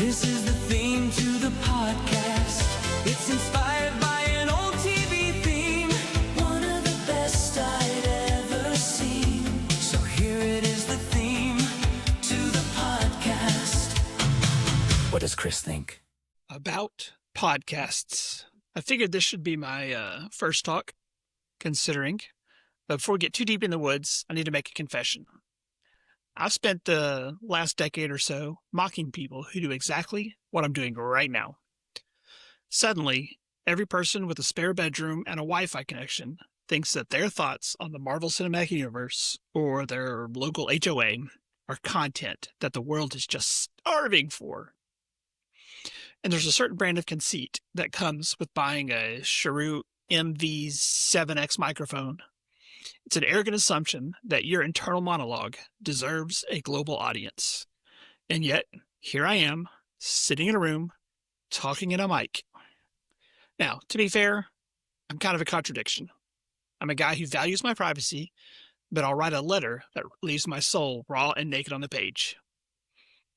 This is the theme to the podcast. It's inspired by an old TV theme, one of the best I'd ever seen. So here it is, the theme to the podcast. What does Chris think? About podcasts. I figured this should be my first talk, considering. But before we get too deep in the woods, I need to make a confession. I've spent the last decade or so mocking people who do exactly what I'm doing right now. Suddenly, every person with a spare bedroom and a Wi-Fi connection thinks that their thoughts on the Marvel Cinematic Universe or their local HOA are content that the world is just starving for. And there's a certain brand of conceit that comes with buying a Shure MV7X microphone. It's an arrogant assumption that your internal monologue deserves a global audience. And yet, here I am, sitting in a room, talking in a mic. Now, to be fair, I'm kind of a contradiction. I'm a guy who values my privacy, but I'll write a letter that leaves my soul raw and naked on the page.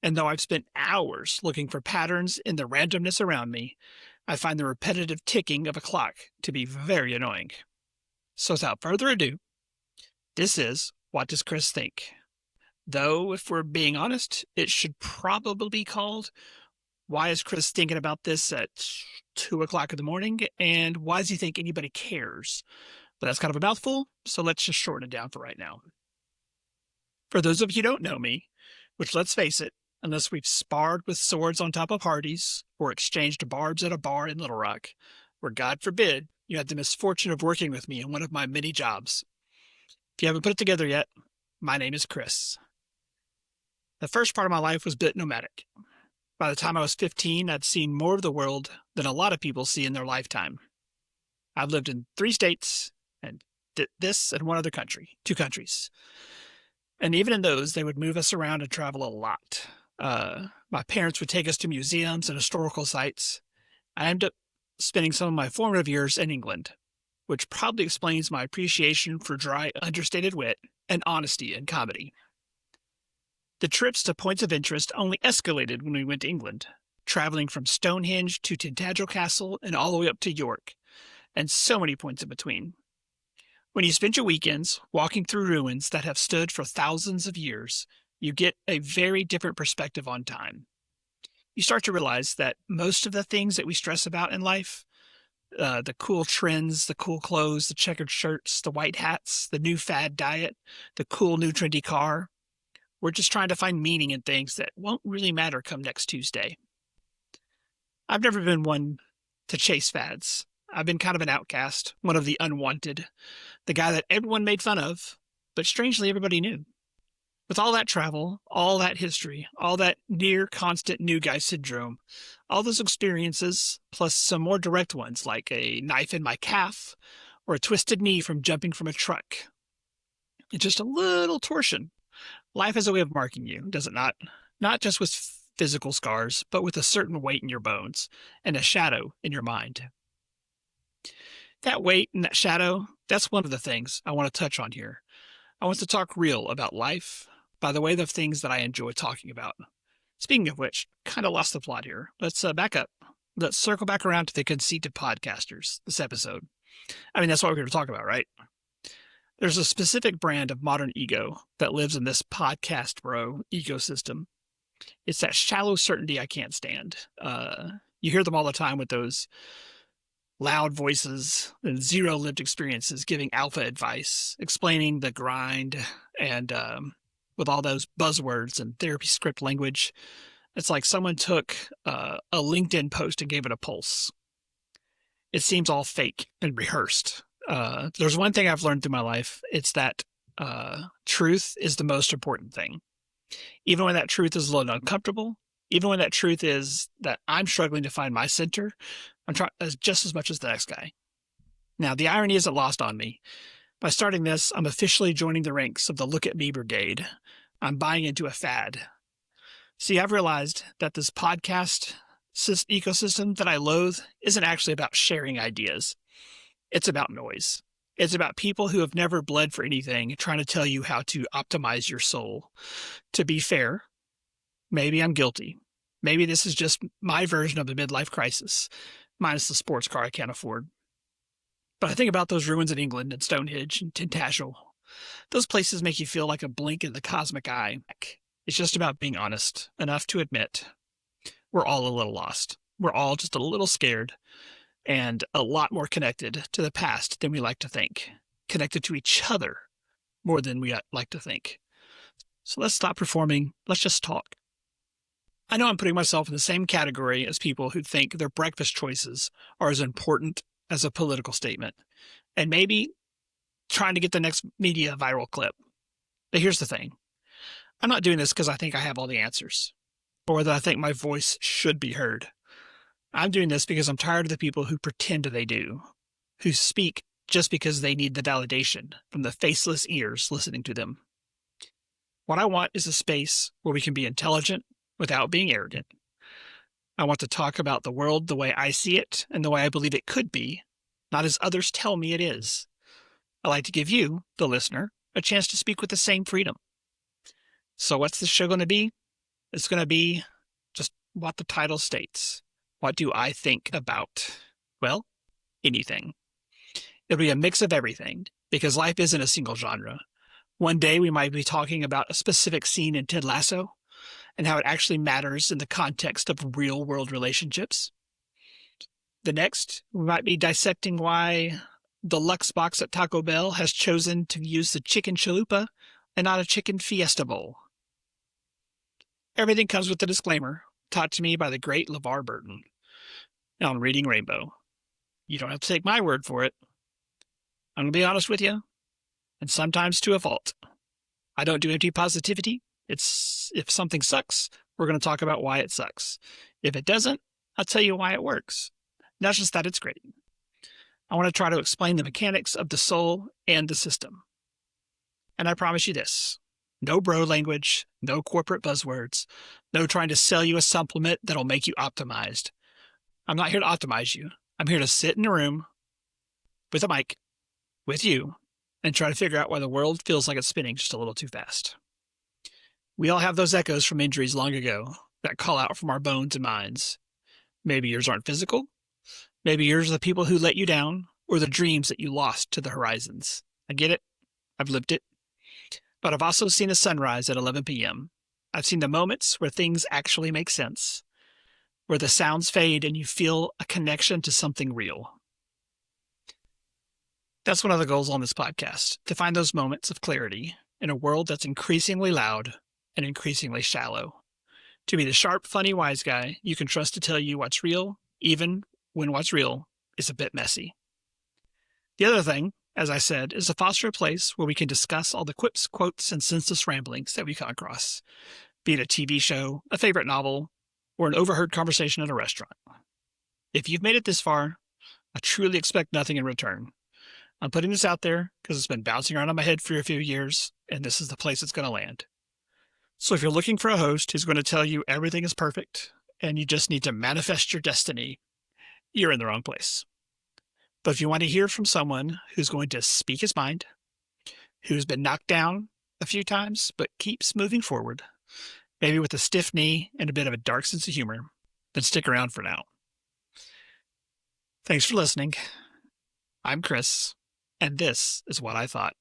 And though I've spent hours looking for patterns in the randomness around me, I find the repetitive ticking of a clock to be very annoying. So without further ado, this is What Does Chris Think? Though, if we're being honest, it should probably be called Why is Chris Thinking About This at 2 o'clock in the morning? And why does he think anybody cares? But that's kind of a mouthful, so let's just shorten it down for right now. For those of you who don't know me, which let's face it, unless we've sparred with swords on top of Hardee's or exchanged barbs at a bar in Little Rock, where God forbid you had the misfortune of working with me in one of my many jobs. If you haven't put it together yet, my name is Chris. The first part of my life was a bit nomadic. By the time I was 15, I'd seen more of the world than a lot of people see in their lifetime. I've lived in 3 states and this and one other country, 2 countries. And even in those, they would move us around and travel a lot. My parents would take us to museums and historical sites. I ended up spending some of my formative years in England, which probably explains my appreciation for dry, understated wit and honesty in comedy. The trips to points of interest only escalated when we went to England, traveling from Stonehenge to Tintagel Castle and all the way up to York, and so many points in between. When you spend your weekends walking through ruins that have stood for thousands of years, you get a very different perspective on time. You start to realize that most of the things that we stress about in life, the cool trends, the cool clothes, the checkered shirts, the white hats, the new fad diet, the cool new trendy car, we're just trying to find meaning in things that won't really matter come next Tuesday. I've never been one to chase fads. I've been kind of an outcast, one of the unwanted, the guy that everyone made fun of, but strangely everybody knew. With all that travel, all that history, all that near constant new guy syndrome, all those experiences, plus some more direct ones like a knife in my calf or a twisted knee from jumping from a truck. It's just a little torsion. Life has a way of marking you, does it not? Not just with physical scars, but with a certain weight in your bones and a shadow in your mind. That weight and that shadow, that's one of the things I want to touch on here. I want to talk real about life by the way of things that I enjoy talking about. Speaking of which, kind of lost the plot here. Let's back up. Let's circle back around to the conceit of podcasters this episode. I mean, that's what we're here to talk about, right? There's a specific brand of modern ego that lives in this podcast bro ecosystem. It's that shallow certainty I can't stand. You hear them all the time with those loud voices and zero lived experiences giving alpha advice, explaining the grind, and with all those buzzwords and therapy script language. It's like someone took a LinkedIn post and gave it a pulse. It seems all fake and rehearsed. There's one thing I've learned through my life. It's that truth is the most important thing. Even when that truth is a little uncomfortable, even when that truth is that I'm struggling to find my center, I'm trying just as much as the next guy. Now, the irony isn't lost on me. By starting this, I'm officially joining the ranks of the Look at Me Brigade. I'm buying into a fad. See, I've realized that this podcast ecosystem that I loathe isn't actually about sharing ideas. It's about noise. It's about people who have never bled for anything trying to tell you how to optimize your soul. To be fair, maybe I'm guilty. Maybe this is just my version of a midlife crisis, minus the sports car I can't afford. But I think about those ruins in England and Stonehenge and Tintagel. Those places make you feel like a blink in the cosmic eye. It's just about being honest enough to admit we're all a little lost. We're all just a little scared and a lot more connected to the past than we like to think. Connected to each other more than we like to think. So let's stop performing. Let's just talk. I know I'm putting myself in the same category as people who think their breakfast choices are as important as a political statement, and maybe trying to get the next media viral clip. But here's the thing. I'm not doing this because I think I have all the answers, or that I think my voice should be heard. I'm doing this because I'm tired of the people who pretend they do, who speak just because they need the validation from the faceless ears listening to them. What I want is a space where we can be intelligent without being arrogant. I want to talk about the world the way I see it and the way I believe it could be, not as others tell me it is. I like to give you, the listener, a chance to speak with the same freedom. So what's this show going to be? It's going to be just what the title states. What do I think about? Well, anything. It'll be a mix of everything, because life isn't a single genre. One day we might be talking about a specific scene in Ted Lasso and how it actually matters in the context of real-world relationships. The next, we might be dissecting why the Lux Box at Taco Bell has chosen to use the chicken chalupa and not a chicken fiesta bowl. Everything comes with a disclaimer, taught to me by the great LeVar Burton on Reading Rainbow. You don't have to take my word for it. I'm going to be honest with you, and sometimes to a fault. I don't do empty positivity. It's if something sucks, we're going to talk about why it sucks. If it doesn't, I'll tell you why it works. Not just that it's great. I want to try to explain the mechanics of the soul and the system. And I promise you this. No bro language, no corporate buzzwords, no trying to sell you a supplement that'll make you optimized. I'm not here to optimize you. I'm here to sit in a room with a mic with you and try to figure out why the world feels like it's spinning just a little too fast. We all have those echoes from injuries long ago that call out from our bones and minds. Maybe yours aren't physical. Maybe yours are the people who let you down or the dreams that you lost to the horizons. I get it. I've lived it. But I've also seen a sunrise at 11 p.m. I've seen the moments where things actually make sense, where the sounds fade and you feel a connection to something real. That's one of the goals on this podcast, to find those moments of clarity in a world that's increasingly loud and increasingly shallow. To be the sharp, funny, wise guy you can trust to tell you what's real, even when what's real is a bit messy. The other thing, as I said, is to foster a place where we can discuss all the quips, quotes, and senseless ramblings that we come across, be it a TV show, a favorite novel, or an overheard conversation at a restaurant. If you've made it this far, I truly expect nothing in return. I'm putting this out there because it's been bouncing around in my head for a few years, and this is the place it's going to land. So if you're looking for a host who's going to tell you everything is perfect and you just need to manifest your destiny, you're in the wrong place. But if you want to hear from someone who's going to speak his mind, who's been knocked down a few times but keeps moving forward, maybe with a stiff knee and a bit of a dark sense of humor, then stick around for now. Thanks for listening. I'm Chris, and this is what I thought.